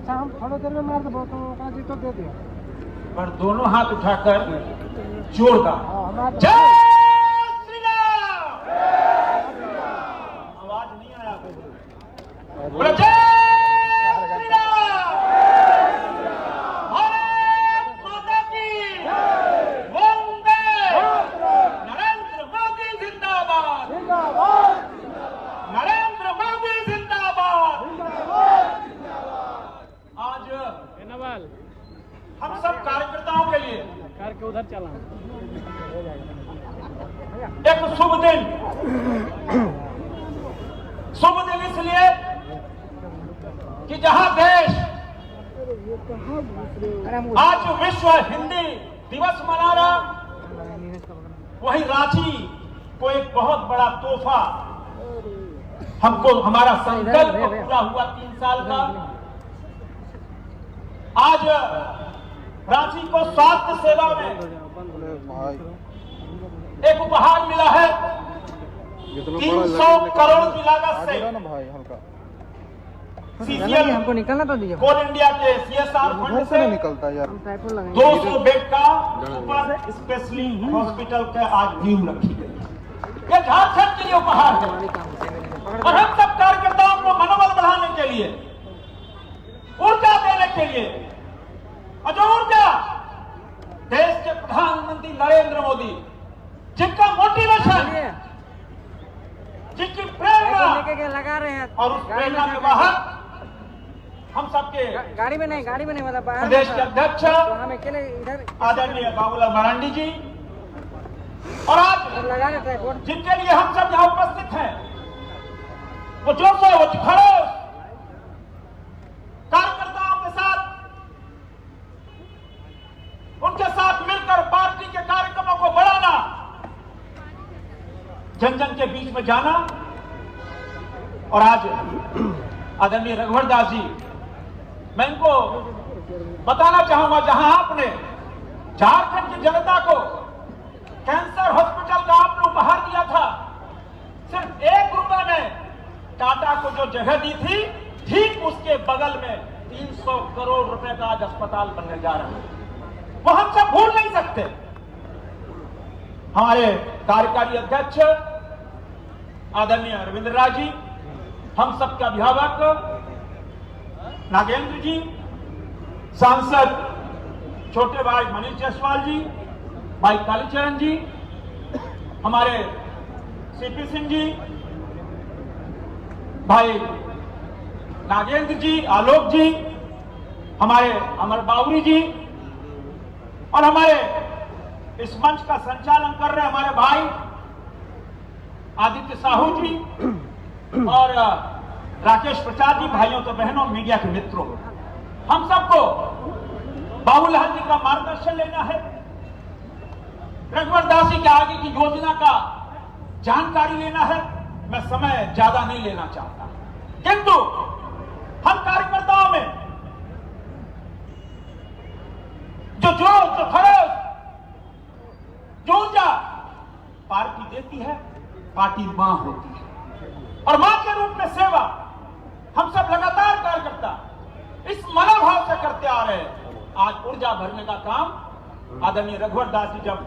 अच्छा हम थोड़ी देर में मार दो तो जी तो दे दिया, पर दोनों हाथ उठाकर जोरदार जय श्री राम। आवाज नहीं आया, बोलो जय श्री राम। भारत माता की वंदे, नरेंद्र मोदी जिंदाबाद, नरेंद्र मोदी जिंदाबाद। आज हम सब कार्यकर्ताओं के लिए कार के उधर चला एक शुभ दिन इसलिए कि जहां देश आज विश्व हिंदी दिवस मना रहा, वही रांची को एक बहुत बड़ा तोहफा हमको, हमारा संकल्प पूरा हुआ 3 साल का। आज रांची को स्वास्थ्य सेवा में एक उपहार मिला है 300 करोड़ की लागत से। CCL हमको निकलना तो दीजिए, कोल इंडिया के CSR फंड से निकलता है यार। 200 बेड का सुपर स्पेशलिटी हॉस्पिटल का आज नींव रखी गई। ये झारखंड के लिए उपहार है और हम सब कार्यकर्ताओं को मनोबल बढ़ाने के लिए, ऊर्जा देने के लिए, और जो ऊर्जा देश के प्रधानमंत्री नरेंद्र मोदी, जिनका मोटिवेशन, जिनकी प्रेरणा लगा रहे हैं, और उस प्रेरणा के बाहर हम सबके गाड़ी में नहीं मतलब प्रदेश के अध्यक्ष हम अकेले इधर आदरणीय बाबूलाल मरांडी जी, और आज लगा देते हैं जिनके लिए हम सब यहाँ उपस्थित हैं, वो जोश है, वो खड़े कार्यकर्ताओं के साथ, उनके साथ मिलकर पार्टी के कार्यक्रमों को बढ़ाना, जन जन के बीच में जाना। और आज आदरणीय रघुवर दास जी, मैं इनको बताना चाहूंगा, जहां आपने झारखंड की जनता को कैंसर हॉस्पिटल का आपने उपहार दिया था, सिर्फ 1 रुपए में टाटा को जो जगह दी थी, ठीक उसके बगल में 300 करोड़ रुपए का आज अस्पताल बनने जा रहा है। वो हम सब भूल नहीं सकते। हमारे कार्यकारी अध्यक्ष आदरणीय रविंद्र राज जी, हम सबका अभिभावक नागेंद्र जी, सांसद छोटे भाई मनीष जायसवाल जी, भाई कालीचरण जी, हमारे CP सिंह जी, भाई नागेंद्र जी, आलोक जी, हमारे अमर बावरी जी, और हमारे इस मंच का संचालन कर रहे हमारे भाई आदित्य साहू जी और राकेश प्रसाद जी, भाइयों तो बहनों, मीडिया के मित्रों, हम सबको बाबूलाल जी का मार्गदर्शन लेना है। रघुवर दास जी के आगे की योजना का जानकारी लेना है। मैं समय ज्यादा नहीं लेना चाहता, किंतु हम कार्यकर्ताओं में जो खड़े, जो ऊर्जा पार्टी देती है, पार्टी मां होती है, और मां के रूप में सेवा हम सब लगातार कार्यकर्ता इस मनोभाव से करते आ रहे हैं। आज ऊर्जा भरने का काम आदरणीय रघुवर दास जी जब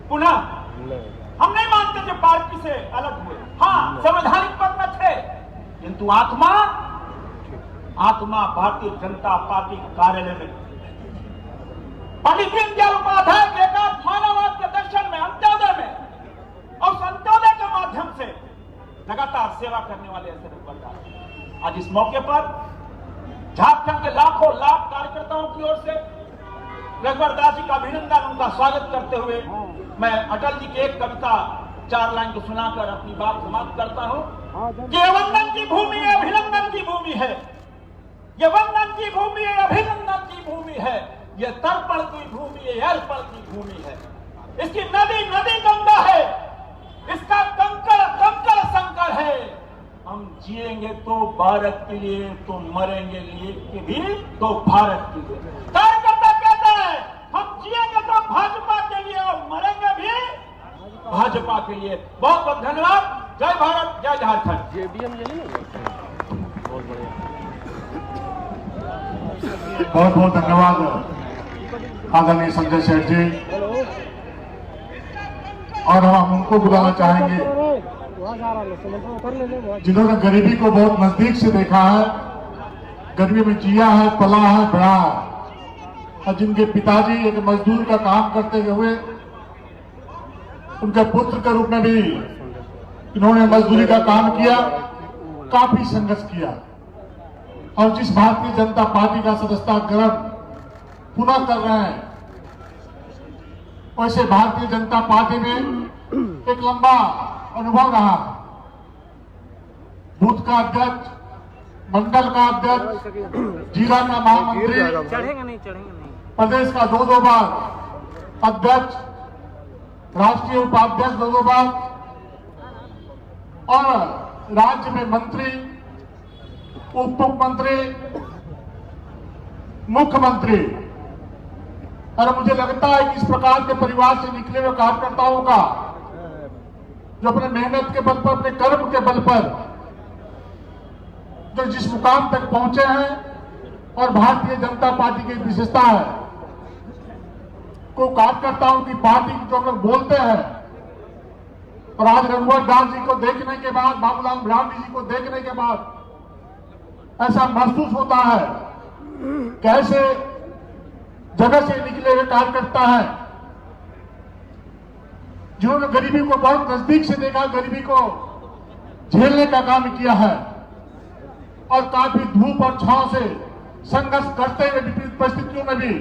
पुनः, हम नहीं मानते जो पार्टी से अलग हुए, हाँ संवैधानिक पद में थे, किंतु आत्मा भारतीय जनता पार्टी कार्यालय में पंडित दीनदयाल उपाध्याय के एकात्म मानववाद के दर्शन में, अंत्योदय में, और उस अंत्योदय के माध्यम से लगातार सेवा करने वाले ऐसे रघुवर दास। आज इस मौके पर झारखंड के लाखों लाख कार्यकर्ताओं की ओर से रघुवर दास जी का अभिनंदन, उनका स्वागत करते हुए मैं अटल जी की एक कविता 4 लाइन को सुनाकर अपनी बात समाप्त करता हूं। ये वंदन की भूमि है, अभिनंदन की भूमि है, ये वंदन की भूमि है, अभिनंदन की भूमि है, ये तर्पण की भूमि है, अर्पण की भूमि है। इसकी नदी गंगा है, इसका कंकड़ संकड़ है। हम जिएंगे तो भारत के लिए, तो मरेंगे लिए भी तो भारत के लिए। कार्यकर्ता कहता है हम जिएंगे तो भाजपा के लिए और मरेंगे भी भाजपा के लिए। बहुत बहुत धन्यवाद। जय भारत, जय झारखंड। JBM बहुत बढ़िया। बहुत बहुत धन्यवाद आदरणीय संजय सेठ जी। और हम उनको बुलाना चाहेंगे जिन्होंने गरीबी को बहुत नजदीक से देखा है, गरीबी में जिया है, पला है, बढ़ा है, और जिनके पिताजी एक मजदूर का काम करते हुए उनके पुत्र के रूप में भी इन्होंने मजदूरी का काम किया, काफी संघर्ष किया। और जिस भारतीय जनता पार्टी का सदस्यता ग्रहण पुनः कर रहे हैं, वैसे भारतीय जनता पार्टी में एक लंबा अनुभव रहा। बूथ का अध्यक्ष, मंडल का अध्यक्ष, जिला का महामंत्री, चढ़ेंगे नहीं, प्रदेश का 2 बार अध्यक्ष, राष्ट्रीय उपाध्यक्ष 2 बार, और राज्य में मंत्री, उप मुख्यमंत्री, मुख्यमंत्री। और मुझे लगता है कि इस प्रकार के परिवार से निकले हुए कार्यकर्ताओं का जो अपने मेहनत के बल पर, अपने कर्म के बल पर जो जिस मुकाम तक पहुंचे हैं, और भारतीय जनता पार्टी की विशेषता है को कार्यकर्ताओं की पार्टी जो हम लोग बोलते हैं, और आज रघुवर दास जी को देखने के बाद, बाबूलाल ब्राह्मणी जी को देखने के बाद ऐसा महसूस होता है कैसे जगह से निकले हुए कार्यकर्ता हैं जिन्होंने गरीबी को बहुत नजदीक से देखा, गरीबी को झेलने का काम किया है, और काफी धूप और छांव से संघर्ष करते हुए विपरीत परिस्थितियों में भी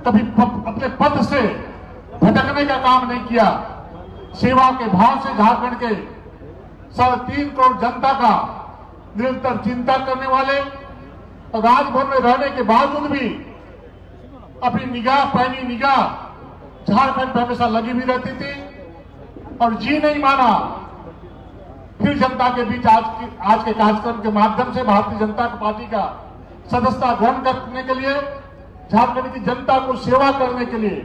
कभी अपने पद से भटकने का काम नहीं किया। सेवा के भाव से झारखंड के 3.5 करोड़ जनता का निरंतर चिंता करने वाले, और राजभवन में रहने के बावजूद भी अपनी निगाह, पैनी निगाह झारखंड पर हमेशा लगी हुई रहती थी, और जी नहीं माना। फिर जनता के बीच आज के कार्यक्रम के माध्यम से भारतीय जनता पार्टी का सदस्यता ग्रहण करने के लिए, झारखंड की जनता को सेवा करने के लिए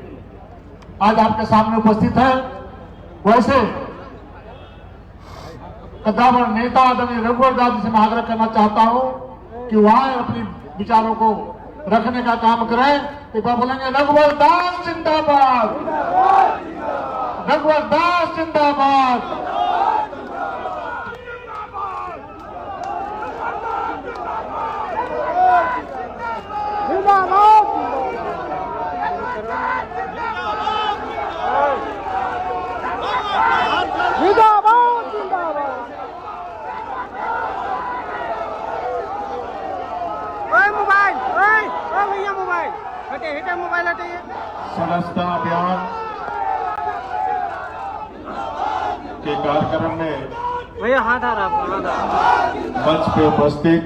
आज आपके सामने उपस्थित है। वैसे कद्दावर नेता आदरणीय रघुवर दास जी से मैं आग्रह करना चाहता हूं कि वहां अपने विचारों को रखने का काम करें। एक बार बोलेंगे रघुवर दास जिंदाबाद, रघुवर दास जिंदाबाद। सदस्यता अभियान के कार्यक्रम में भैया हाथ आ रहा मंच पे उपस्थित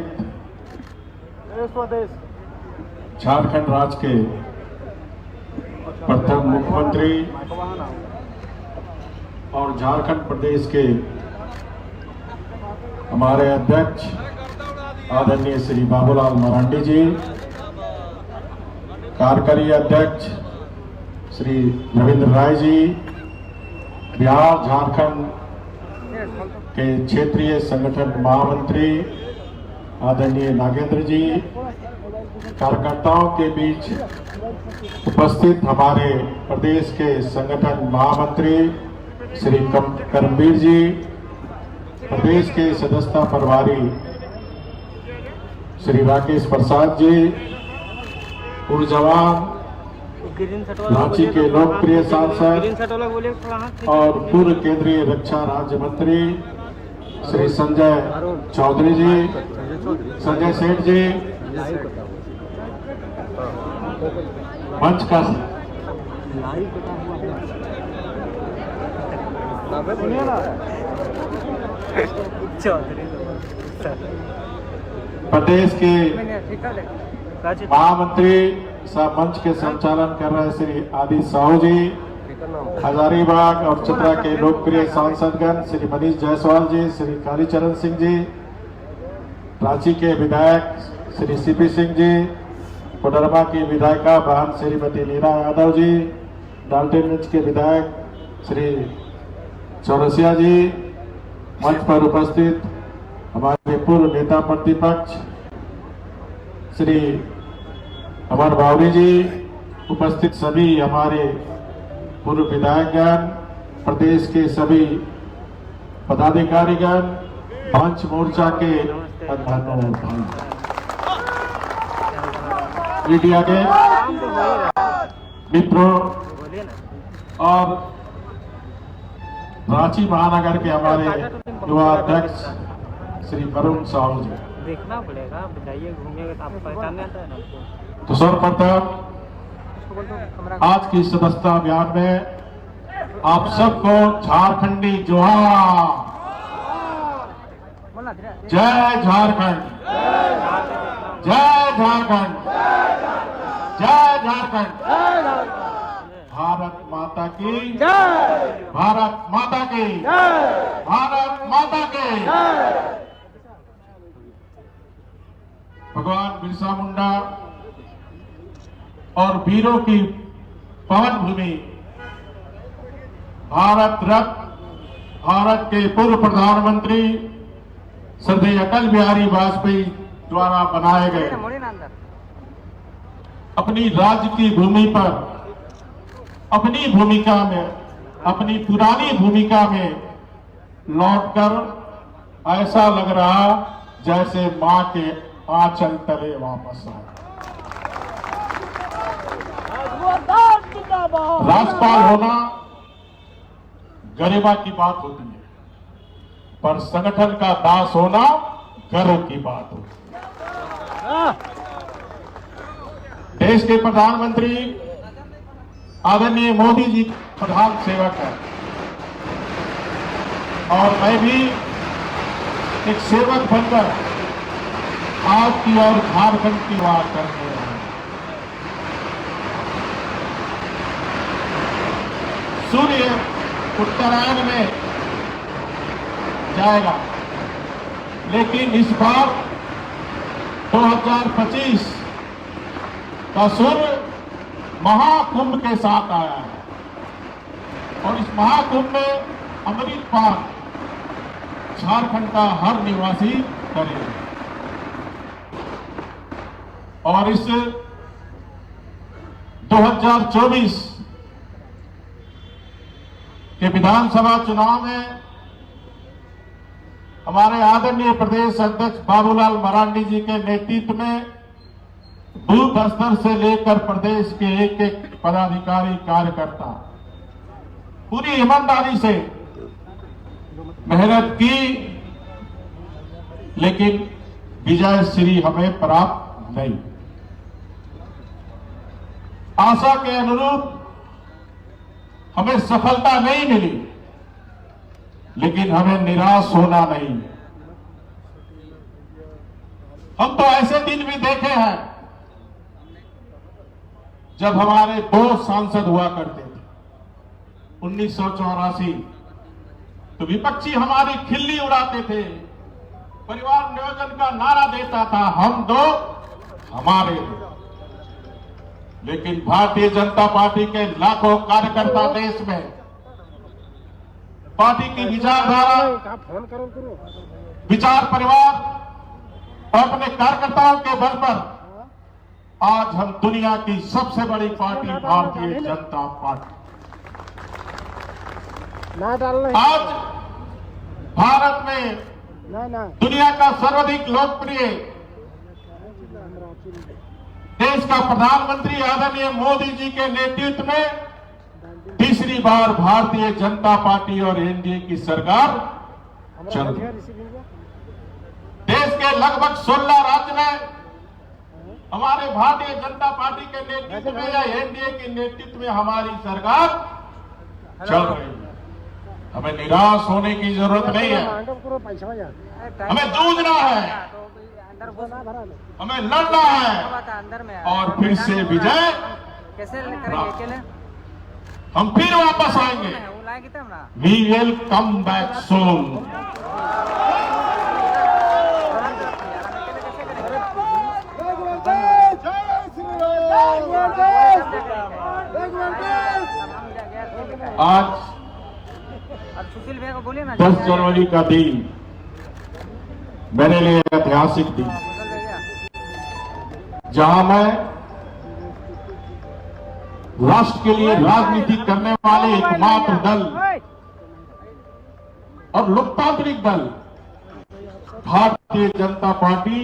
झारखंड राज्य के प्रथम मुख्यमंत्री और झारखंड प्रदेश के हमारे अध्यक्ष आदरणीय श्री बाबूलाल मरांडी जी, कार्यकारी अध्यक्ष श्री रविंद्र राय जी, बिहार झारखंड के क्षेत्रीय संगठन महामंत्री आदरणीय नागेंद्र जी, कार्यकर्ताओं के बीच उपस्थित हमारे प्रदेश के संगठन महामंत्री श्री करमवीर जी, प्रदेश के सदस्यता प्रभारी श्री राकेश प्रसाद जी, पूर्व जवान, रांची के लोकप्रिय सांसद और पूर्व केंद्रीय रक्षा राज्य मंत्री श्री संजय चौधरी जी, संजय सेठ जी, मंच का प्रदेश के महामंत्री सह मंच के संचालन कर रहे श्री आदित्य साहू जी, हजारीबाग और चतरा के लोकप्रिय सांसदगण श्री मनीष जायसवाल जी, श्री कालीचरण सिंह जी, रांची के विधायक श्री सीपी सिंह जी, कोडरमा की विधायिका बहन श्रीमती नीना यादव जी, डाल्टनगंज के विधायक श्री चौरसिया जी, मंच पर उपस्थित हमारे पूर्व नेता प्रतिपक्ष श्री हमारे बावरी जी, उपस्थित सभी हमारे पूर्व विधायकगण, प्रदेश के सभी पदाधिकारीगण, पंच मोर्चा के मीडिया के मित्रों बोलिए ना। और रांची महानगर के हमारे युवा अध्यक्ष श्री वरुण साहू जी, देखना पड़ेगा, बताइए, घूमेगा तो आपको पहचानने आता है ना आपको। तो सर्वप्रथम उसको बोल दो कमरा। आज की सदस्यता अभियान में आप सबको झारखंडी जोहार, बोलना धीरे। जय झारखंड, जय झारखंड, जय झारखंड, भारत माता की जय, भारत माता की जय, भारत माता की। भगवान बिरसा मुंडा और वीरों की पावन भूमि, भारत रत्न, भारत के पूर्व प्रधानमंत्री श्रद्धेय अटल बिहारी वाजपेयी द्वारा बनाए गए मोड़ी ना अंदर। अपनी राज्य की भूमि पर, अपनी भूमिका में, अपनी पुरानी भूमिका में लौटकर ऐसा लग रहा जैसे मां के आंचल तले वापस आए। राज्यपाल होना गरिमा की बात होती है, पर संगठन का दास होना गर्व की बात होती है। देश के प्रधानमंत्री आदरणीय मोदी जी प्रधान सेवक है और मैं भी एक सेवक बनकर आपकी और झारखंड की बात करने रहा हूं। सूर्य उत्तरायण में जाएगा, लेकिन इस बार 2025 का सूर्य महाकुंभ के साथ आया है और इस महाकुंभ में अमृतपान झारखंड का हर निवासी करेगा। और इस 2024 के विधानसभा चुनाव में हमारे आदरणीय प्रदेश अध्यक्ष बाबूलाल मरांडी जी के नेतृत्व में बूथ स्तर से लेकर प्रदेश के एक एक पदाधिकारी, कार्यकर्ता पूरी ईमानदारी से मेहनत की, लेकिन विजय श्री हमें प्राप्त नहीं। आशा के अनुरूप हमें सफलता नहीं मिली, लेकिन हमें निराश होना नहीं। हम तो ऐसे दिन भी देखे हैं जब हमारे दो सांसद हुआ करते थे 1984, तो विपक्षी हमारी खिल्ली उड़ाते थे, परिवार नियोजन का नारा देता था, हम दो हमारे दो। लेकिन भारतीय जनता पार्टी के लाखों कार्यकर्ता देश में पार्टी की विचारधारा, विचार परिवार और अपने कार्यकर्ताओं के बल पर आज हम दुनिया की सबसे बड़ी पार्टी भारतीय जनता पार्टी, आज भारत में दुनिया का सर्वाधिक लोकप्रिय देश का प्रधानमंत्री आदरणीय मोदी जी के नेतृत्व में तीसरी बार भारतीय जनता पार्टी और एनडीए की सरकार चल रही है। देश के लगभग 16 राज्य में हमारे भारतीय जनता पार्टी के नेतृत्व में या एनडीए के नेतृत्व में हमारी सरकार चल रही है। हमें निराश होने की जरूरत नहीं है, हमें जूझना है, हमें लड़ना है और फिर से विजय हम फिर वापस आएंगे। We will come back soon. आज 10 जनवरी का दिन मेरे लिए ऐतिहासिक दिन, जहां मैं राष्ट्र के लिए राजनीति करने वाले एकमात्र दल और लोकतांत्रिक दल भारतीय जनता पार्टी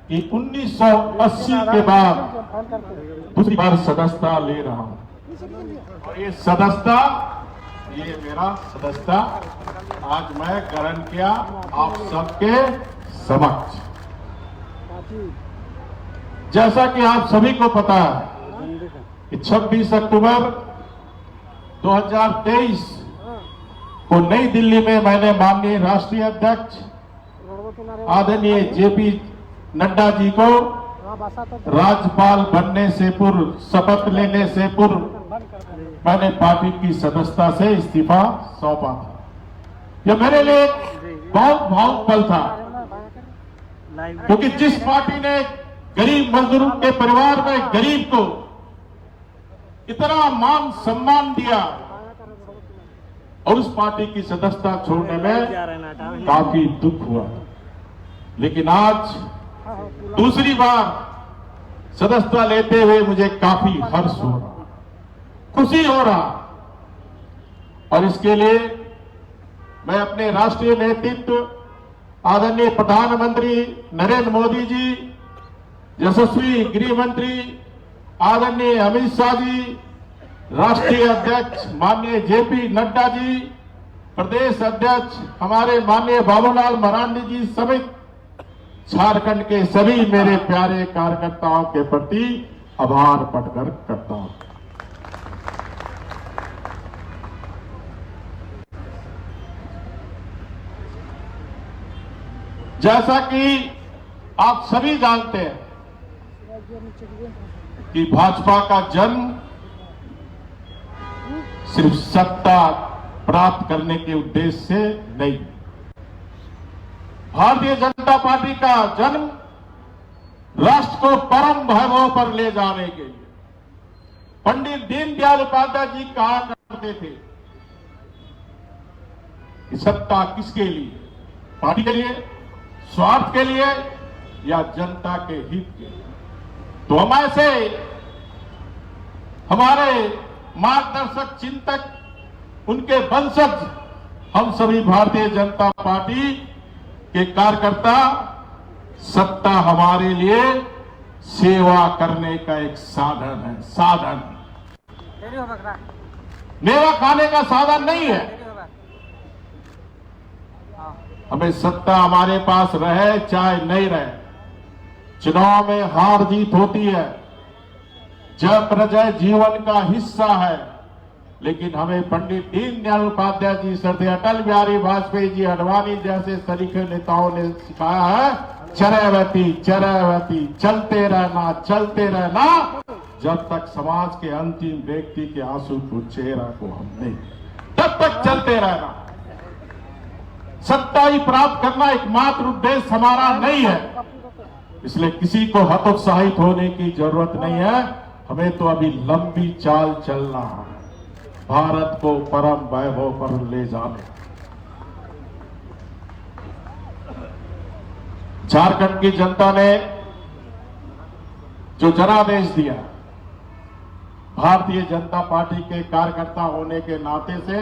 की 1980 के बाद दूसरी बार सदस्यता ले रहा हूं। और ये मेरा सदस्यता आज मैं ग्रहण किया आप सबके समक्ष। जैसा कि आप सभी को पता है कि 26 अक्टूबर 2023 को नई दिल्ली में मैंने माननीय राष्ट्रीय अध्यक्ष आदरणीय जेपी नड्डा जी को राज्यपाल बनने से पूर्व, शपथ लेने से पूर्व मैंने पार्टी की सदस्यता से इस्तीफा सौंपा था। यह मेरे लिए एक बहुत भावुक पल था, क्योंकि जिस पार्टी ने गरीब मजदूरों के परिवार में गरीब को इतना मान सम्मान दिया और उस पार्टी की सदस्यता छोड़ने में काफी दुख हुआ, लेकिन आज दूसरी बार सदस्यता लेते हुए मुझे काफी हर्ष हो रहा, खुशी हो रहा। और इसके लिए मैं अपने राष्ट्रीय नेतृत्व आदरणीय प्रधानमंत्री नरेंद्र मोदी जी, यशस्वी गृह मंत्री आदरणीय अमित शाह जी, राष्ट्रीय अध्यक्ष माननीय जेपी नड्डा जी, प्रदेश अध्यक्ष हमारे माननीय बाबूलाल मरांडी जी समेत झारखंड के सभी मेरे प्यारे कार्यकर्ताओं के प्रति आभार प्रकट करता हूं। जैसा कि आप सभी जानते हैं कि भाजपा का जन्म सिर्फ सत्ता प्राप्त करने के उद्देश्य से नहीं, भारतीय जनता पार्टी का जन्म राष्ट्र को परम वैभव पर ले जाने के लिए। पंडित दीनदयाल उपाध्याय जी कहा करते थे कि सत्ता किसके लिए, पार्टी के लिए, स्वार्थ के लिए या जनता के हित के लिए। तो हम ऐसे हमारे मार्गदर्शक चिंतक, उनके वंशज, हम सभी भारतीय जनता पार्टी के कार्यकर्ता, सत्ता हमारे लिए सेवा करने का एक साधन है, साधन, मेवा खाने का साधन नहीं है। हमें सत्ता हमारे पास रहे चाहे नहीं रहे, चुनाव में हार जीत होती है, जय प्रजय जीवन का हिस्सा है, लेकिन हमें पंडित दीनदयाल उपाध्याय जी, सरदार अटल बिहारी वाजपेयी जी, अडवाणी जैसे सलीके नेताओं ने सिखाया है, चरैवती चरैवती, चलते रहना जब तक समाज के अंतिम व्यक्ति के आंसू को चेहरा को हम नहीं, तब तक चलते रहना। सत्ता ही प्राप्त करना एकमात्र उद्देश्य हमारा नहीं है, इसलिए किसी को हतोत्साहित होने की जरूरत नहीं है। हमें तो अभी लंबी चाल चलना है, भारत को परम वैभव पर ले जाने। झारखंड की जनता ने जो जनादेश दिया, भारतीय जनता पार्टी के कार्यकर्ता होने के नाते से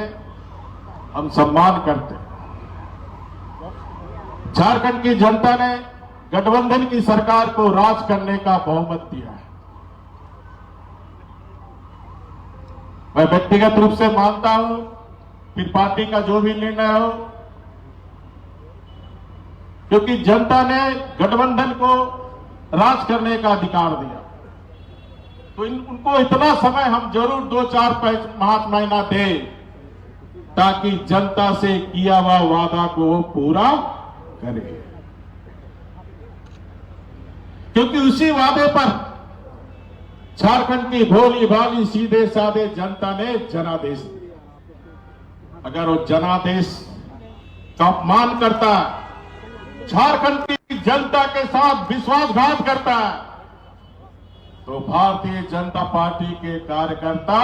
हम सम्मान करते हैं। झारखंड की जनता ने गठबंधन की सरकार को राज करने का बहुमत दिया है। मैं व्यक्तिगत रूप से मानता हूं, फिर पार्टी का जो भी निर्णय हो, क्योंकि जनता ने गठबंधन को राज करने का अधिकार दिया, तो उनको इतना समय हम जरूर 2-4 महीना दें, ताकि जनता से किया हुआ वादा को वो पूरा करे, क्योंकि उसी वादे पर झारखंड की भोली भाली सीधे साधे जनता ने जनादेश दिया। अगर वो जनादेश का अपमान करता है, झारखंड की जनता के साथ विश्वासघात करता है, तो भारतीय जनता पार्टी के कार्यकर्ता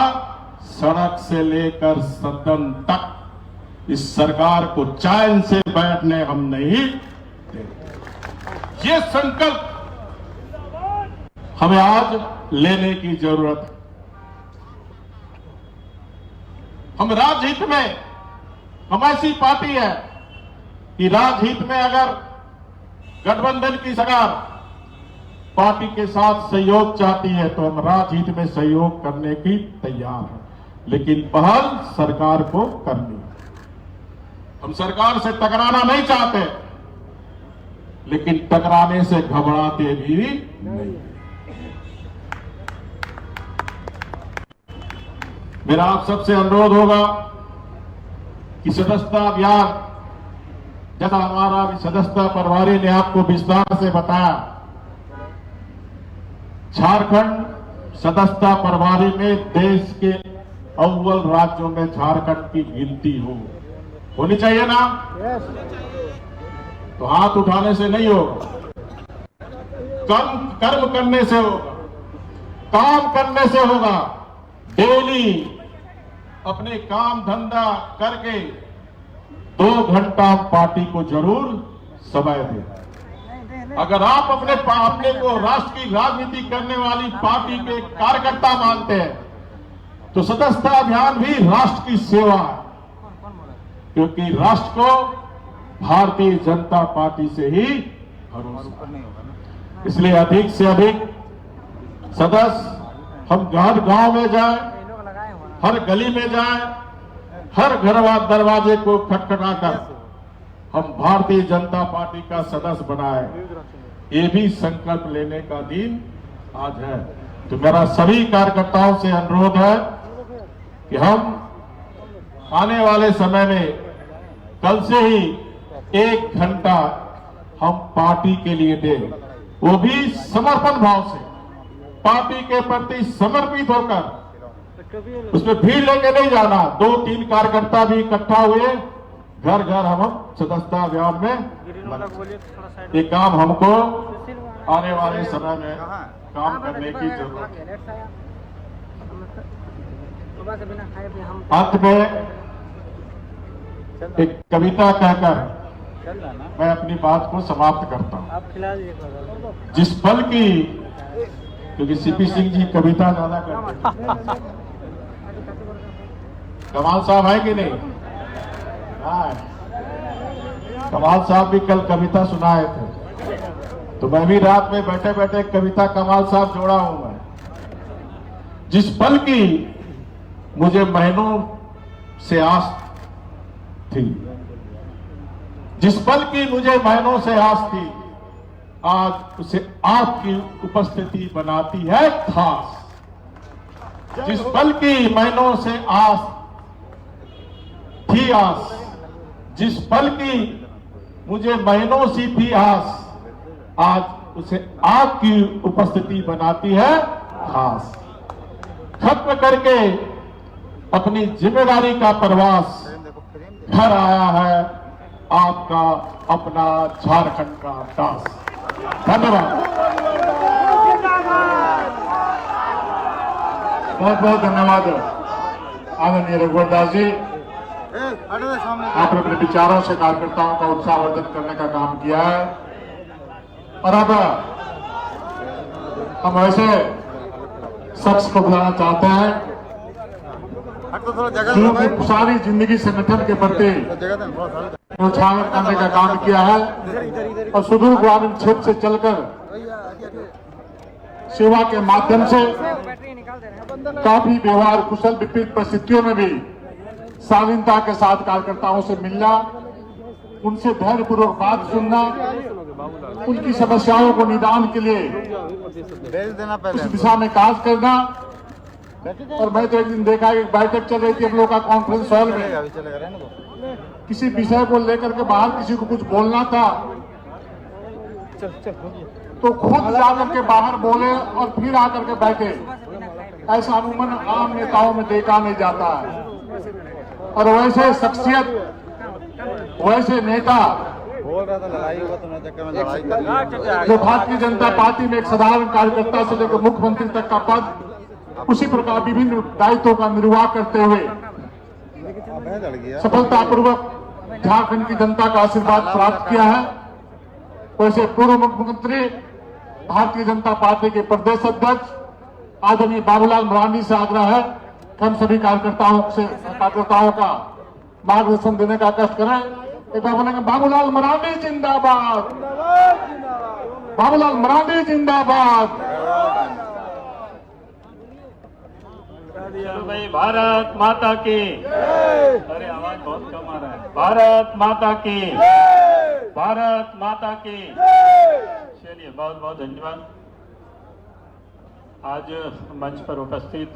सड़क से लेकर सदन तक इस सरकार को चैन से बैठने हम नहीं देंगे। ये संकल्प हमें आज लेने की जरूरत है। हम राजहित में, हम ऐसी पार्टी है कि राजहित में अगर गठबंधन की सरकार पार्टी के साथ सहयोग चाहती है तो हम राजहित में सहयोग करने की तैयार हैं, लेकिन पहल सरकार को करनी है। हम सरकार से टकराना नहीं चाहते, लेकिन टकराने से घबराते भी नहीं। मेरा आप सबसे अनुरोध होगा कि सदस्यता अभियान, जैसा हमारा सदस्यता प्रभारी ने आपको विस्तार से बताया, झारखंड सदस्यता प्रभारी में देश के अव्वल राज्यों में झारखंड की गिनती होनी चाहिए ना? तो हाथ उठाने से नहीं होगा, कर्म करने से होगा, काम करने से होगा। डेली अपने काम धंधा करके 2 घंटा पार्टी को जरूर समय दें। अगर आप अपने को राष्ट्र की राजनीति करने वाली पार्टी के कार्यकर्ता मानते हैं तो सदस्यता अभियान भी राष्ट्र की सेवा है, क्योंकि राष्ट्र को भारतीय जनता पार्टी से ही भरोसा है। इसलिए अधिक से अधिक सदस्य हम घर गांव में जाए, हर गली में जाए, हर घर दरवाजे को खटखटाकर हम भारतीय जनता पार्टी का सदस्य बनाए, ये भी संकल्प लेने का दिन आज है। तो मेरा सभी कार्यकर्ताओं से अनुरोध है कि हम आने वाले समय में कल से ही 1 घंटा हम पार्टी के लिए दें, वो भी समर्पण भाव से, पार्टी के प्रति समर्पित होकर। उसमें भीड़ लेके नहीं जाना, 2-3 कार्यकर्ता भी इकट्ठा हुए घर घर हम सदस्यता अभियान में ये काम हमको आने वाले समय में काम करने की जरूरत है। अंत में एक कविता कहकर मैं अपनी बात को समाप्त करता हूं। जिस पल की, क्योंकि सीपी सिंह जी कविता ज्यादा करते हैं, कमाल साहब है कि नहीं? हाँ, कमाल साहब भी कल कविता सुनाए थे, तो मैं भी रात में बैठे बैठे कविता कमाल साहब जोड़ा हूं मैं। जिस पल की मुझे महीनों से आस थी, जिस पल की मुझे महीनों से आस थी, आज उसे आपकी उपस्थिति बनाती है खास। जिस पल की महीनों से आस थी आस, जिस पल की मुझे महीनों से थी आस, आज उसे आपकी उपस्थिति बनाती है खास। खत्म करके अपनी जिम्मेदारी का प्रवास घर आया है आपका अपना झारखंड का दास। धन्यवाद, बहुत बहुत धन्यवाद आदरणीय रघुवर दास जी। आपने अपने विचारों से कार्यकर्ताओं का उत्साहवर्धन करने का काम किया है, और अब हम ऐसे शख्स को बुलाना चाहते हैं जो सारी जिंदगी संगठन के प्रति उत्साहित करने का काम किया है और सुदूर ग्रामीण क्षेत्र से चलकर सेवा के माध्यम से काफी व्यवहार कुशल विपरीत परिस्थितियों में भी शालीनता के साथ कार्यकर्ताओं से मिलना, उनसे धैर्यपूर्वक बात सुनना, उनकी समस्याओं को निदान के लिए उस दिशा में कार्य करना। और मैं तो एक दिन देखा एक बैठक चल रही थी हम लोग का कॉन्फ्रेंस हॉल में, किसी विषय को लेकर के बाहर किसी को कुछ बोलना था तो खुद जाकर के बाहर बोले और फिर आकर के बैठे। ऐसा अमूमन आम नेताओं में देखा नहीं जाता है। और वैसे शख्सियत, वैसे नेता जो भारतीय जनता पार्टी में एक साधारण कार्यकर्ता से लेकर मुख्यमंत्री तक का पद, उसी प्रकार विभिन्न दायित्वों का निर्वाह करते हुए सफलतापूर्वक झारखंड की जनता का आशीर्वाद प्राप्त किया है। वैसे पूर्व मुख्यमंत्री, भारतीय जनता पार्टी के प्रदेश अध्यक्ष आदरणीय बाबूलाल मरांडी से आग्रह है हम सभी कार्यकर्ताओं का मार्गदर्शन देने का कष्ट करें। एक बार बोलेंगे बाबूलाल मरांडी जिंदाबाद, बाबूलाल मरांडी जिंदाबाद। भाई भारत माता की, अरे आवाज बहुत कम आ रहा है। भारत माता की, भारत माता की। चलिए बहुत बहुत धन्यवाद। आज मंच पर उपस्थित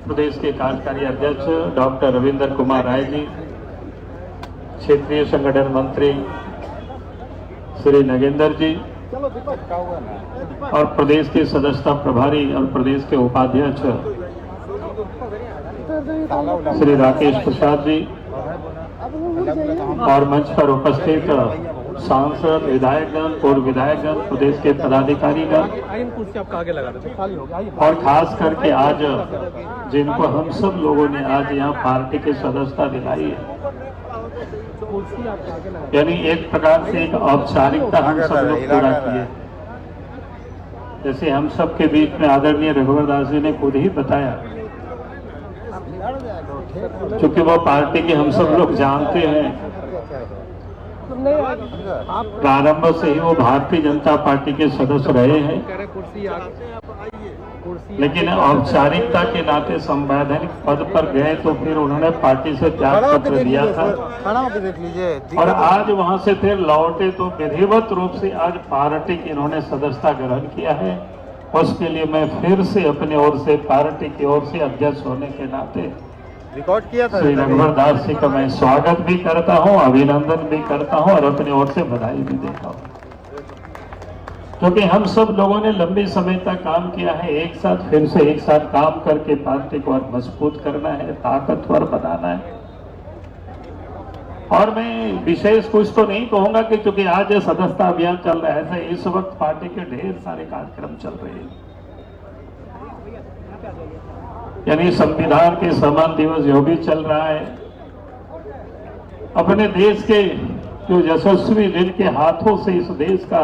प्रदेश के कार्यकारी अध्यक्ष डॉक्टर रविंद्र कुमार राय जी, क्षेत्रीय संगठन मंत्री श्री नगेंद्र जी और प्रदेश के सदस्यता प्रभारी और प्रदेश के उपाध्यक्ष श्री राकेश प्रसाद जी और मंच पर उपस्थित सांसद, विधायकगण, पूर्व विधायकगण, प्रदेश के पदाधिकारीगण और खास करके आज जिनको हम सब लोगों ने आज यहाँ पार्टी की सदस्यता दिलाई है, यानी एक प्रकार से एक औपचारिकता हम सब लोग पूरा किए। जैसे हम सब के बीच में आदरणीय रघुवर दास जी ने खुद ही बताया, क्योंकि वो पार्टी के हम सब लोग जानते हैं, प्रारंभ से ही वो भारतीय जनता पार्टी के सदस्य रहे हैं, लेकिन औपचारिकता के नाते संवैधानिक पद पर गए तो फिर उन्होंने पार्टी से त्याग पत्र दिया था और आज वहां से फिर लौटे तो विधिवत रूप से आज पार्टी की इन्होंने सदस्यता ग्रहण किया है। उसके लिए मैं फिर से अपनी ओर से, पार्टी की ओर से अध्यक्ष होने के नाते रिकॉर्ड किया था श्री रघुवर दास जी का मैं स्वागत भी करता हूं, अभिनंदन भी करता हूं और अपनी ओर से बधाई भी देता हूं, क्योंकि हम सब लोगों ने लंबे समय तक काम किया है। एक साथ फिर से एक साथ काम करके पार्टी को और मजबूत करना है, ताकतवर बनाना है। और मैं विशेष कुछ तो नहीं कहूंगा कि चूंकि आज सदस्यता अभियान चल रहा है, ऐसे इस वक्त पार्टी के ढेर सारे कार्यक्रम चल रहे हैं, यानी संविधान के सम्मान दिवस जो भी चल रहा है, अपने देश के जो यशस्वी जिनके हाथों से इस देश का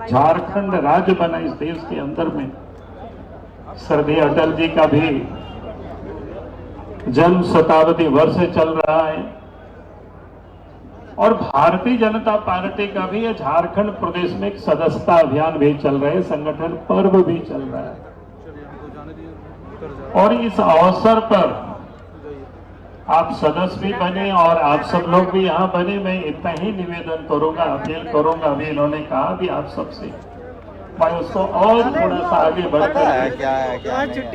झारखंड राज्य बना, इस देश के अंदर में श्रद्धेय अटल जी का भी जन्म शताब्दी वर्ष चल रहा है और भारतीय जनता पार्टी का भी ये झारखंड प्रदेश में एक सदस्यता अभियान भी चल रहा है, संगठन पर्व भी चल रहा है। और इस अवसर पर आप सदस्य भी बने और आप सब लोग भी यहाँ बने। मैं इतना ही निवेदन करूंगा, अपील करूंगा, अभी इन्होंने कहा भी आप सबसे, मैं उसको और थोड़ा सा आगे बढ़कर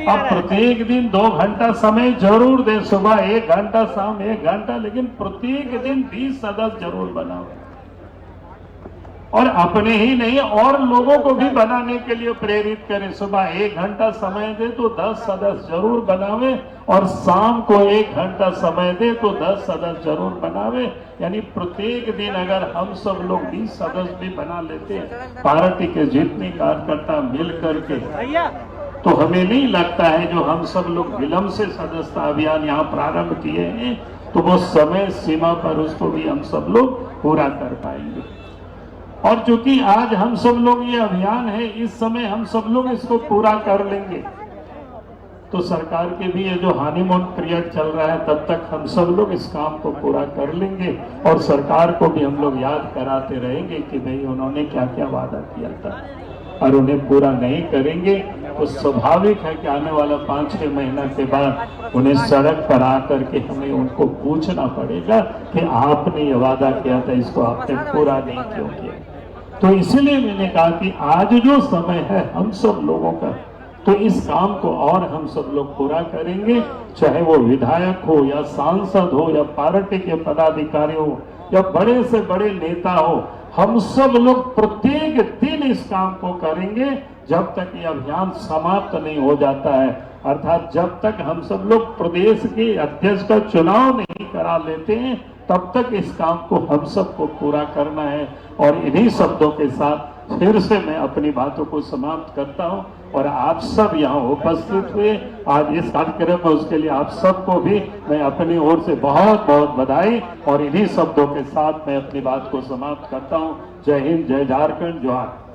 अब प्रत्येक दिन 2 घंटा समय जरूर दें, सुबह 1 घंटा, शाम 1 घंटा, लेकिन प्रत्येक दिन 20 सदस्य जरूर बनाओ और अपने ही नहीं और लोगों को भी बनाने के लिए प्रेरित करें। सुबह 1 घंटा समय दे तो 10 सदस्य जरूर बनावे और शाम को 1 घंटा समय दे तो 10 सदस्य जरूर बनावे। यानी प्रत्येक दिन अगर हम सब लोग 20 सदस्य भी बना लेते हैं, पार्टी के जितने कार्यकर्ता मिल करके, तो हमें नहीं लगता है जो हम सब लोग विलंब से सदस्यता अभियान यहाँ प्रारंभ किए हैं तो वो समय सीमा पर उसको भी हम सब लोग पूरा कर पाएंगे। और चूंकि आज हम सब लोग ये अभियान है, इस समय हम सब लोग इसको पूरा कर लेंगे तो सरकार के भी ये जो हनीमून पीरियड चल रहा है तब तक हम सब लोग इस काम को पूरा कर लेंगे और सरकार को भी हम लोग याद कराते रहेंगे कि भाई उन्होंने क्या क्या वादा किया था और उन्हें पूरा नहीं करेंगे तो स्वाभाविक है कि आने वाला 5-6 महीना के बाद उन्हें सड़क पर आकर के हमें उनको पूछना पड़ेगा कि आपने ये वादा किया था, इसको आपने पूरा नहीं क्यों किया। तो इसलिए मैंने कहा कि आज जो समय है हम सब लोगों का, तो इस काम को और हम सब लोग पूरा करेंगे, चाहे वो विधायक हो या सांसद हो या पार्टी के पदाधिकारी हो या बड़े से बड़े नेता हो, हम सब लोग प्रत्येक दिन इस काम को करेंगे जब तक ये अभियान समाप्त नहीं हो जाता है। अर्थात जब तक हम सब लोग प्रदेश के अध्यक्ष का चुनाव नहीं करा लेते हैं तब तक इस काम को हम सबको पूरा करना है। और इन्हीं शब्दों के साथ फिर से मैं अपनी बातों को समाप्त करता हूं और आप सब यहाँ उपस्थित हुए आज इस कार्यक्रम में, उसके लिए आप सबको भी मैं अपनी ओर से बहुत बहुत बधाई और इन्हीं शब्दों के साथ मैं अपनी बात को समाप्त करता हूँ। जय हिंद, जय झारखंड, जोहार।